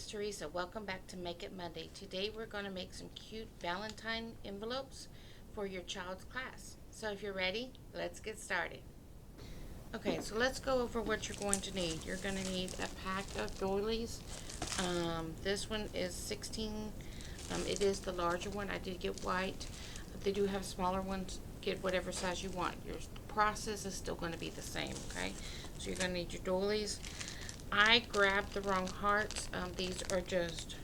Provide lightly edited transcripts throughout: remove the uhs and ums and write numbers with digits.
Miss Teresa. Welcome back to Make It Monday. Today we're going to make some cute Valentine envelopes for your child's class. So if you're ready, let's get started. Okay, so let's go over what you're going to need. You're going to need a pack of doilies. This one is 16. It is the larger one. I did get white. They do have smaller ones. Get whatever size you want. Your process is still going to be the same, okay? So you're going to need your doilies. I grabbed the wrong hearts. These are just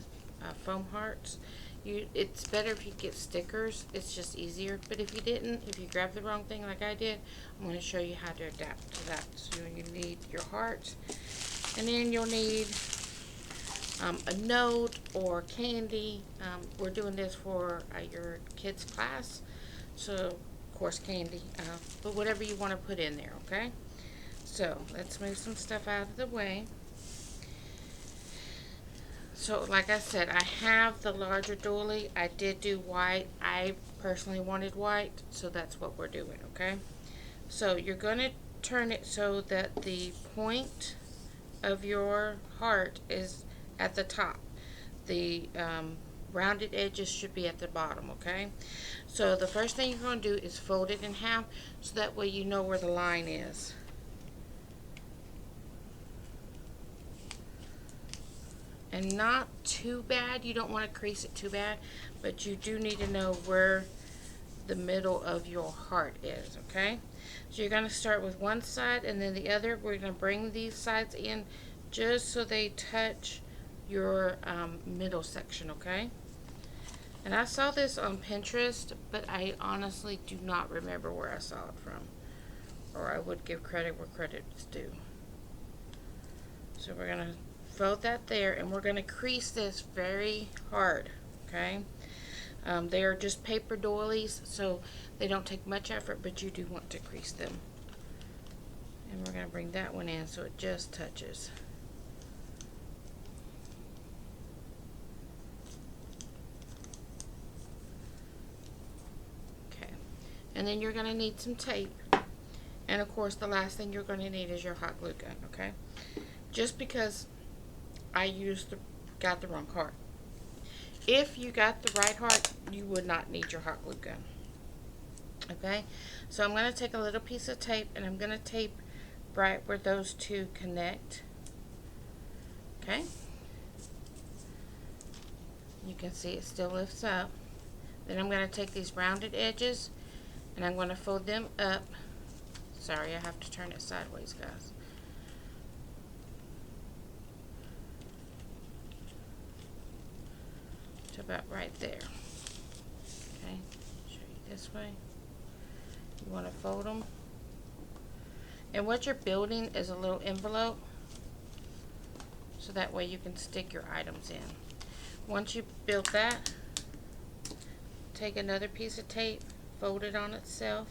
foam hearts. It's better if you get stickers. It's just easier. But if you didn't, if you grabbed the wrong thing like I did, I'm going to show you how to adapt to that. So you need your hearts. And then you'll need a note or candy. We're doing this for your kids' class. So, of course, candy. But whatever you want to put in there, okay? So, let's move some stuff out of the way. So, like I said, I have the larger doily. I did do white. I personally wanted white, so that's what we're doing, okay? So, you're going to turn it so that the point of your heart is at the top. The rounded edges should be at the bottom, okay? So, the first thing you're going to do is fold it in half so that way you know where the line is. And not too bad. You don't want to crease it too bad, but you do need to know where the middle of your heart is, okay? So you're going to start with one side and then the other. We're going to bring these sides in just so they touch your middle section, okay? And I saw this on Pinterest, but I honestly do not remember where I saw it from, or I would give credit where credit is due. So we're going to fold that there, and we're going to crease this very hard, okay? They are just paper doilies, so they don't take much effort, but you do want to crease them. And we're going to bring that one in so it just touches. Okay, and then you're going to need some tape, and of course the last thing you're going to need is your hot glue gun, okay? Just because I got the wrong heart. If you got the right heart, you would not need your hot glue gun. Okay, so I'm going to take a little piece of tape and I'm going to tape right where those two connect. Okay, you can see it still lifts up. Then I'm going to take these rounded edges and I'm going to fold them up. Sorry, I have to turn it sideways, guys. About right there. Okay, show you this way. You want to fold them, and what you're building is a little envelope, so that way you can stick your items in. Once you build that, take another piece of tape, fold it on itself,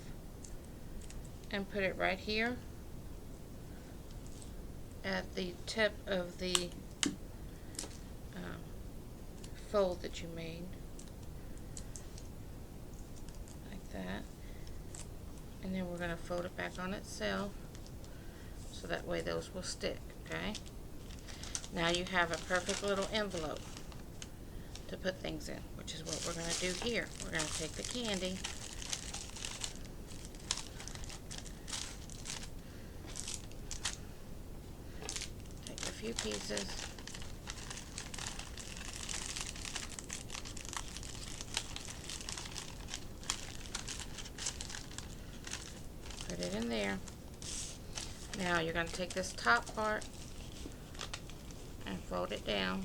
and put it right here at the tip of the fold that you made, like that, and then we're going to fold it back on itself so that way those will stick. Okay, now you have a perfect little envelope to put things in, which is what we're going to do here. We're going to take the candy, take a few pieces, put it in there. Now you're going to take this top part and fold it down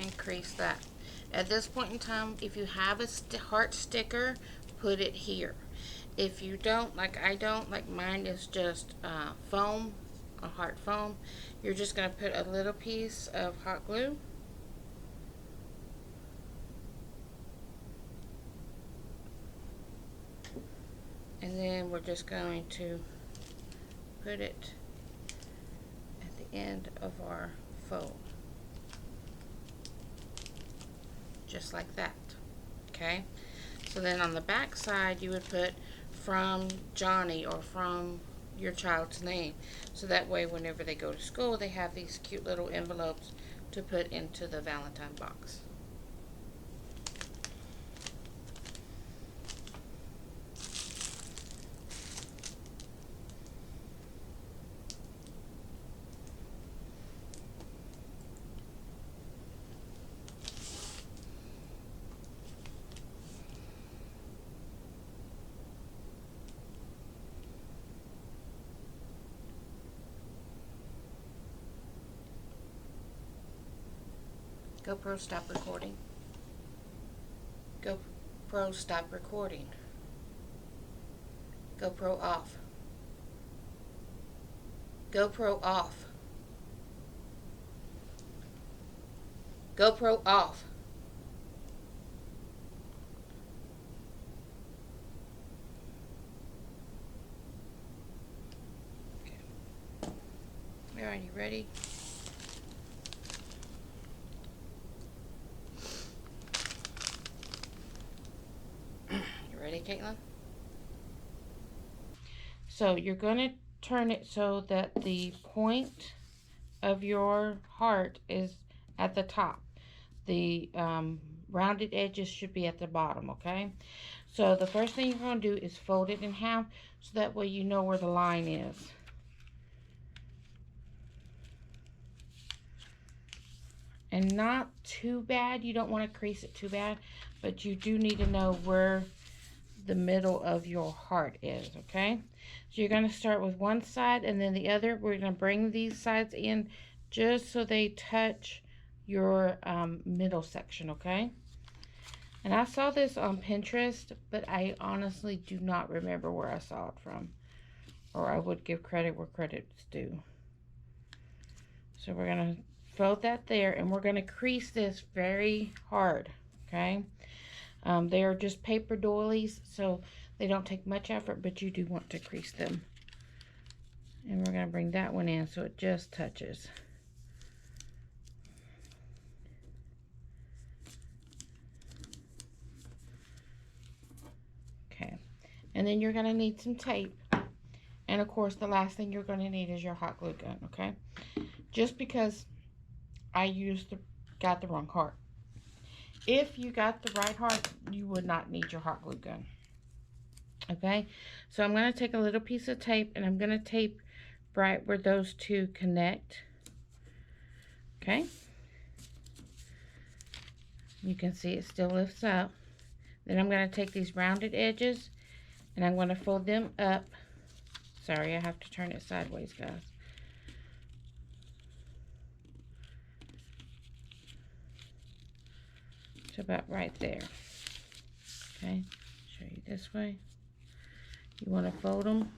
and crease that. At this point in time, if you have a heart sticker, put it here. If you don't, like I don't, like mine is just foam, a heart foam, you're just going to put a little piece of hot glue. And then we're just going to put it at the end of our fold. Just like that. Okay? So then on the back side you would put from Johnny or from your child's name. So that way whenever they go to school they have these cute little envelopes to put into the Valentine box. GoPro, stop recording. GoPro, stop recording. GoPro off. GoPro off. GoPro off. Okay. Alright, you ready? Ready, Caitlin? So you're going to turn it so that the point of your heart is at the top. The rounded edges should be at the bottom, okay? So the first thing you're going to do is fold it in half so that way you know where the line is. And not too bad. You don't want to crease it too bad, but you do need to know where the middle of your heart is, okay? So you're going to start with one side and then the other. We're going to bring these sides in just so they touch your middle section, okay? And I saw this on Pinterest, but I honestly do not remember where I saw it from, or I would give credit where credit's due. So we're going to fold that there, and we're going to crease this very hard, okay? They are just paper doilies, so they don't take much effort, but you do want to crease them. And we're going to bring that one in so it just touches. Okay, and then you're going to need some tape. And of course, the last thing you're going to need is your hot glue gun, okay? Just because I got the wrong heart. If you got the right heart, you would not need your hot glue gun. Okay, so I'm going to take a little piece of tape and I'm going to tape right where those two connect. Okay, you can see it still lifts up. Then I'm going to take these rounded edges and I'm going to fold them up. Sorry, I have to turn it sideways, guys. To about right there. Okay, show you this way. You want to fold them.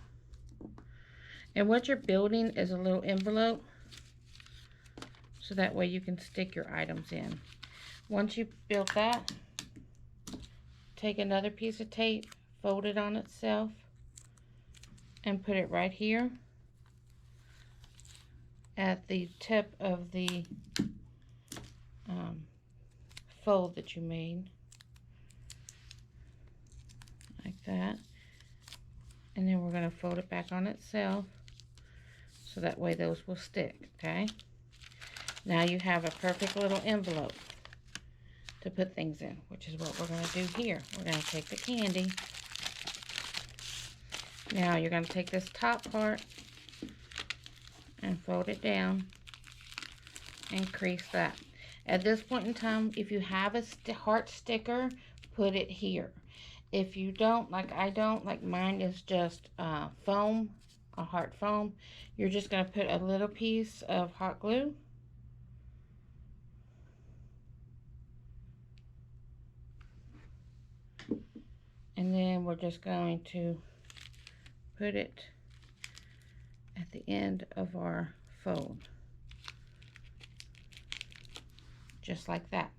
And what you're building is a little envelope, so that way you can stick your items in. Once you've built that, take another piece of tape, fold it on itself, and put it right here at the tip of the fold that you made, like that. And then we're going to fold it back on itself, so that way those will stick, okay? Now you have a perfect little envelope to put things in, which is what we're going to do here. We're going to take the candy. Now you're going to take this top part and fold it down and crease that. At this point in time, if you have a heart sticker, put it here. If you don't, like I don't, like mine is just foam, a heart foam, you're just going to put a little piece of hot glue. And then we're just going to put it at the end of our fold. Just like that.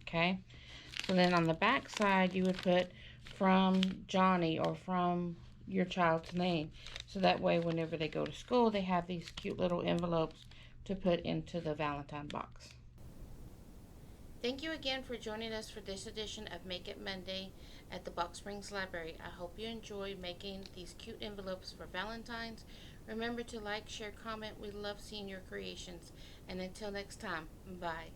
Okay? So then on the back side, you would put from Johnny or from your child's name. So that way, whenever they go to school, they have these cute little envelopes to put into the Valentine box. Thank you again for joining us for this edition of Make It Monday at the Box Springs Library. I hope you enjoy making these cute envelopes for Valentine's. Remember to like, share, comment. We love seeing your creations. And until next time, bye.